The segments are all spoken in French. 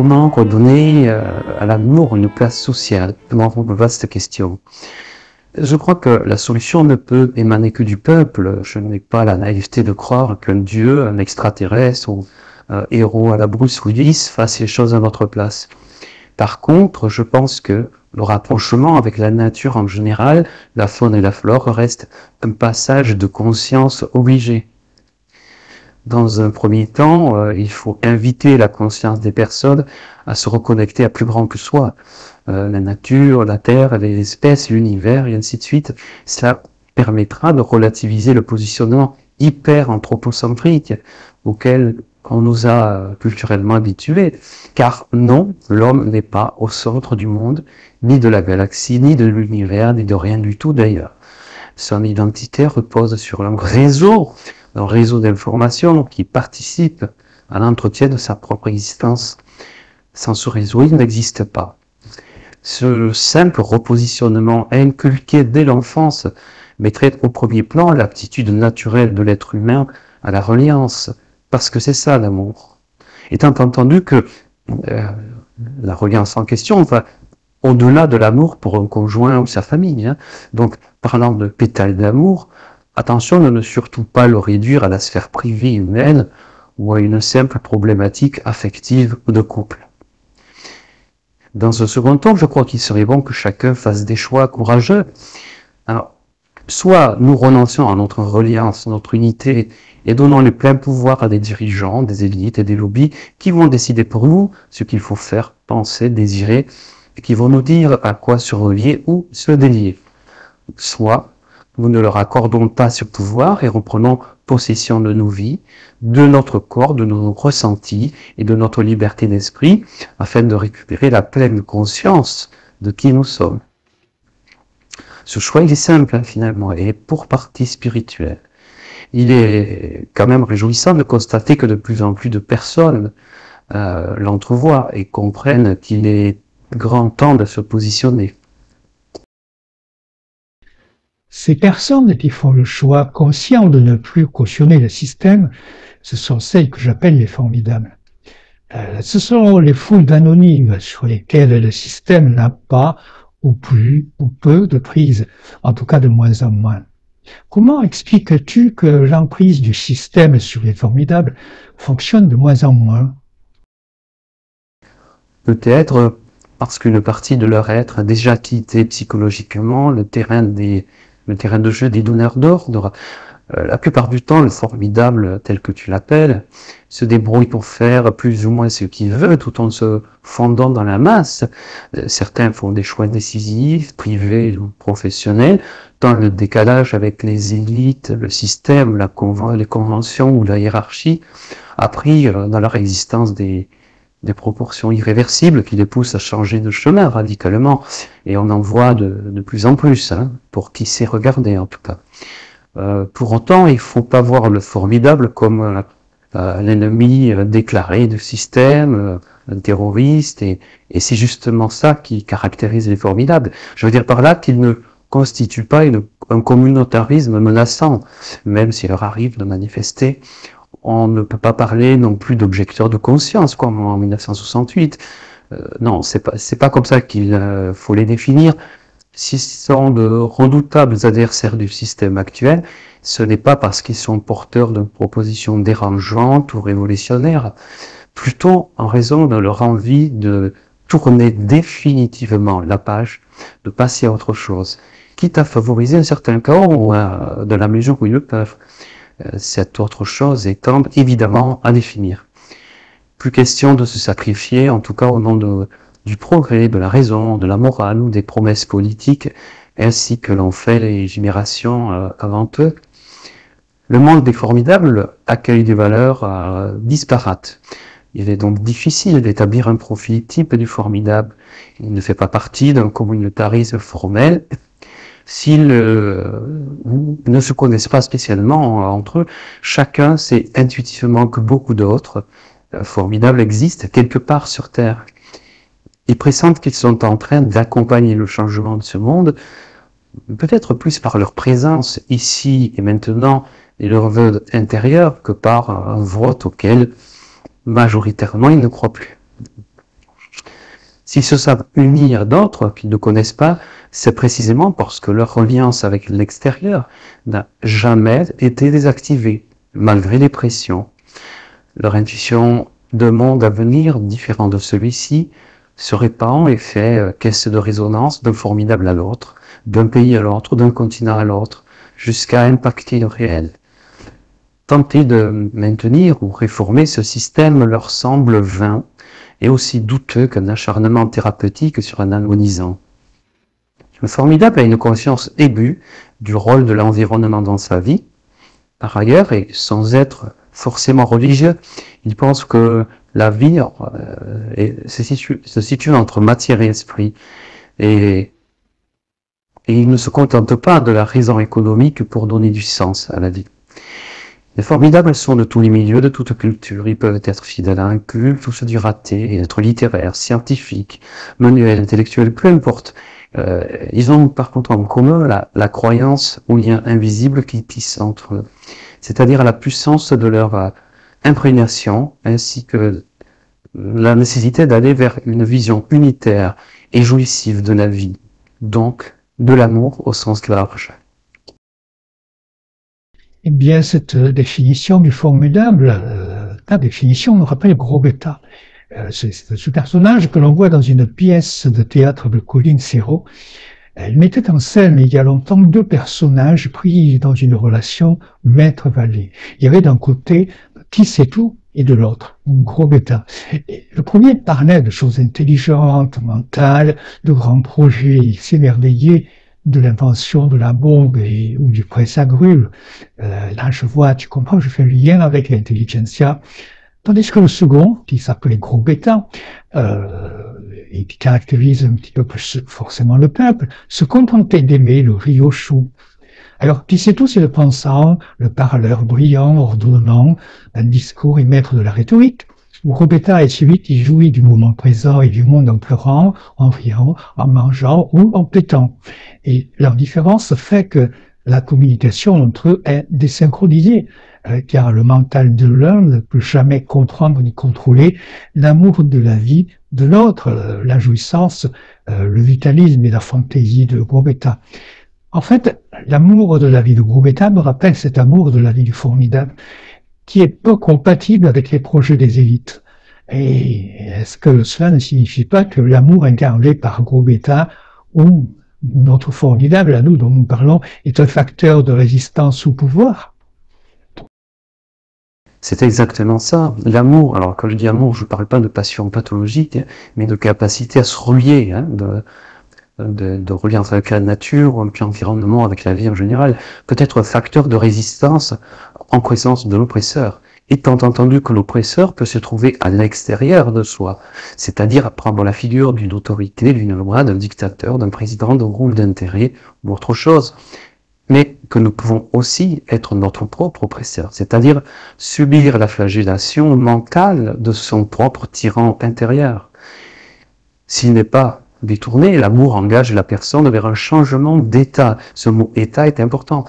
comment redonner à l'amour une place sociale? Une vaste question. Je crois que la solution ne peut émaner que du peuple. Je n'ai pas la naïveté de croire qu'un dieu, un extraterrestre ou un héros à la Bruce Willis fasse les choses à notre place. Par contre, je pense que le rapprochement avec la nature en général, la faune et la flore, reste un passage de conscience obligé. Dans un premier temps, il faut inviter la conscience des personnes à se reconnecter à plus grand que soi. La nature, la terre, les espèces, l'univers, et ainsi de suite. Cela permettra de relativiser le positionnement hyper anthropocentrique auquel on nous a culturellement habitués. Car non, l'homme n'est pas au centre du monde, ni de la galaxie, ni de l'univers, ni de rien du tout d'ailleurs. Son identité repose sur un réseau d'informations qui participe à l'entretien de sa propre existence. Sans ce réseau, il n'existe pas. Ce simple repositionnement inculqué dès l'enfance mettrait au premier plan l'aptitude naturelle de l'être humain à la reliance, parce que c'est ça l'amour. Étant entendu que la reliance en question va au-delà de l'amour pour un conjoint ou sa famille. Donc, parlant de pétale d'amour, attention de ne surtout pas le réduire à la sphère privée humaine ou à une simple problématique affective ou de couple. Dans un second temps, je crois qu'il serait bon que chacun fasse des choix courageux. Alors, soit nous renonçons à notre reliance, notre unité, et donnons les pleins pouvoirs à des dirigeants, des élites et des lobbies qui vont décider pour nous ce qu'il faut faire, penser, désirer, et qui vont nous dire à quoi se relier ou se délier. Soit nous ne leur accordons pas ce pouvoir et reprenons possession de nos vies, de notre corps, de nos ressentis et de notre liberté d'esprit, afin de récupérer la pleine conscience de qui nous sommes. Ce choix, il est simple finalement, et pour partie spirituel. Il est quand même réjouissant de constater que de plus en plus de personnes l'entrevoient et comprennent qu'il est grand temps de se positionner. Ces personnes qui font le choix conscient de ne plus cautionner le système, ce sont celles que j'appelle les formidables. Ce sont les foules d'anonymes sur lesquelles le système n'a pas, ou plus, ou peu de prise, en tout cas de moins en moins. Comment expliques-tu que l'emprise du système sur les formidables fonctionne de moins en moins? Peut-être parce qu'une partie de leur être a déjà quitté psychologiquement le terrain de jeu des donneurs d'ordre. La plupart du temps, le formidable, tel que tu l'appelles, se débrouille pour faire plus ou moins ce qu'il veut, tout en se fondant dans la masse. Certains font des choix décisifs, privés ou professionnels, dans le décalage avec les élites, le système, les conventions ou la hiérarchie, a pris dans leur existence des proportions irréversibles qui les poussent à changer de chemin radicalement. Et on en voit de plus en plus, pour qui sait regarder en tout cas. Pour autant, il ne faut pas voir le formidable comme l'ennemi déclaré du système, un terroriste, et c'est justement ça qui caractérise les formidables. Je veux dire par là qu'ils ne constituent pas un communautarisme menaçant, même s'il leur arrive de manifester. On ne peut pas parler non plus d'objecteurs de conscience, comme en 1968. Non, c'est pas comme ça qu'il faut les définir. S'ils sont de redoutables adversaires du système actuel, ce n'est pas parce qu'ils sont porteurs d'une proposition dérangeante ou révolutionnaire, plutôt en raison de leur envie de tourner définitivement la page, de passer à autre chose, quitte à favoriser un certain chaos de la mesure où ils le peuvent. Cette autre chose étant évidemment à définir. Plus question de se sacrifier, en tout cas au nom du progrès, de la raison, de la morale ou des promesses politiques, ainsi que l'ont fait les générations avant eux. Le monde des formidables accueille des valeurs disparates. Il est donc difficile d'établir un profil type du formidable. Il ne fait pas partie d'un communautarisme formel. S'ils ne se connaissent pas spécialement entre eux, chacun sait intuitivement que beaucoup d'autres formidables existent quelque part sur Terre. Ils pressentent qu'ils sont en train d'accompagner le changement de ce monde, peut-être plus par leur présence ici et maintenant et leur vœu intérieur que par un vote auquel majoritairement ils ne croient plus. S'ils se savent unir à d'autres qu'ils ne connaissent pas, c'est précisément parce que leur alliance avec l'extérieur n'a jamais été désactivée, malgré les pressions. Leur intuition de monde à venir, différent de celui-ci, se répand et fait caisse de résonance d'un formidable à l'autre, d'un pays à l'autre, d'un continent à l'autre, jusqu'à impacter le réel. Tenter de maintenir ou réformer ce système leur semble vain et aussi douteux qu'un acharnement thérapeutique sur un agonisant. Le formidable a une conscience aiguë du rôle de l'environnement dans sa vie. Par ailleurs, et sans être forcément religieux, il pense que la vie se situe entre matière et esprit. Et il ne se contente pas de la raison économique pour donner du sens à la vie. Les formidables sont de tous les milieux, de toute culture. Ils peuvent être fidèles à un culte ou se dire athées, être littéraires, scientifiques, manuels, intellectuels, peu importe. Ils ont par contre en commun la croyance au lien invisible qui tisse entre eux, c'est-à-dire à la puissance de leur imprégnation, ainsi que la nécessité d'aller vers une vision unitaire et jouissive de la vie, donc de l'amour au sens large. Eh bien, cette définition du formidable, ta définition me rappelle Gros-Bêta. C'est ce personnage que l'on voit dans une pièce de théâtre de Colin Serrault. Elle mettait en scène, il y a longtemps, deux personnages pris dans une relation maître-valet. Il y avait d'un côté qui sait tout et de l'autre, Gros-Bêta. Le premier parlait de choses intelligentes, mentales, de grands projets. Il s'émerveillait de l'invention de la bombe ou du presse à grue. Là, je vois, tu comprends, je fais le lien avec l'intelligentsia. Tandis que le second, qui s'appelait Gros-Bêta, et qui caractérise un petit peu plus forcément le peuple, se contentait d'aimer le riz au chou. Alors, qui sait tout, c'est le pensant, le parleur brillant, ordonnant, un discours et maître de la rhétorique. Gros-Bêta est celui qui jouit du moment présent et du monde en pleurant, en riant, en mangeant ou en pétant. Et leur différence fait que la communication entre eux est désynchronisée, car le mental de l'un ne peut jamais comprendre ni contrôler l'amour de la vie de l'autre, la jouissance, le vitalisme et la fantaisie de Gros-Bêta. En fait, l'amour de la vie de Gros-Bêta me rappelle cet amour de la vie du formidable, qui est peu compatible avec les projets des élites. Et est-ce que cela ne signifie pas que l'amour incarné par Gros-Bêta ou notre formidable à nous dont nous parlons est un facteur de résistance au pouvoir? C'est exactement ça. L'amour, alors quand je dis amour, je ne parle pas de passion pathologique, mais de capacité à se relier, de reliance avec la nature, puis environnement, avec la vie en général, peut être un facteur de résistance en présence de l'oppresseur. Étant entendu que l'oppresseur peut se trouver à l'extérieur de soi, c'est-à-dire prendre la figure d'une autorité, d'une loi, d'un dictateur, d'un président, d'un groupe d'intérêts ou autre chose. Mais que nous pouvons aussi être notre propre oppresseur, c'est-à-dire subir la flagellation mentale de son propre tyran intérieur. S'il n'est pas détourné, l'amour engage la personne vers un changement d'état. Ce mot état est important.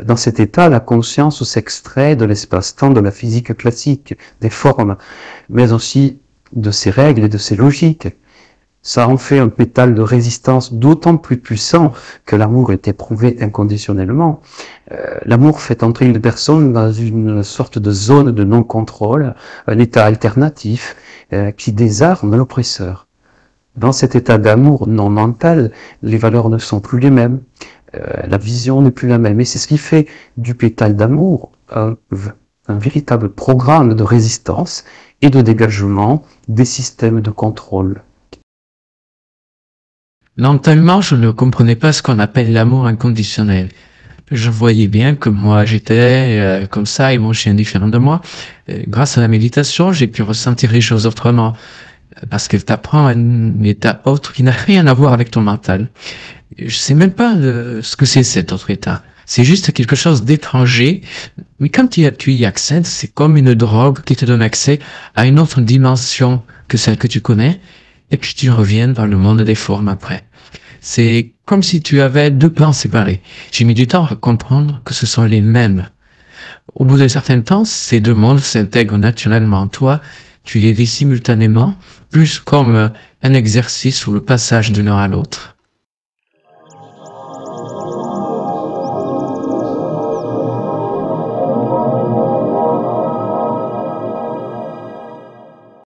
Dans cet état, la conscience s'extrait de l'espace-temps de la physique classique, des formes, mais aussi de ses règles et de ses logiques. Ça en fait un pétale de résistance d'autant plus puissant que l'amour est éprouvé inconditionnellement. L'amour fait entrer une personne dans une sorte de zone de non-contrôle, un état alternatif qui désarme l'oppresseur. Dans cet état d'amour non mental, les valeurs ne sont plus les mêmes, la vision n'est plus la même. Et c'est ce qui fait du pétale d'amour un véritable programme de résistance et de dégagement des systèmes de contrôle. Mentalement, je ne comprenais pas ce qu'on appelle l'amour inconditionnel. Je voyais bien que moi, j'étais comme ça et mon chien différent de moi. Grâce à la méditation, j'ai pu ressentir les choses autrement. Parce qu'elle t'apprend un état autre qui n'a rien à voir avec ton mental. Je sais même pas ce que c'est cet autre état. C'est juste quelque chose d'étranger. Mais quand tu y accèdes, c'est comme une drogue qui te donne accès à une autre dimension que celle que tu connais. Et puis tu reviens dans le monde des formes après. C'est comme si tu avais deux plans séparés. J'ai mis du temps à comprendre que ce sont les mêmes. Au bout d'un certain temps, ces deux mondes s'intègrent naturellement en toi. tu les vis simultanément, plus comme un exercice ou le passage de l'un à l'autre.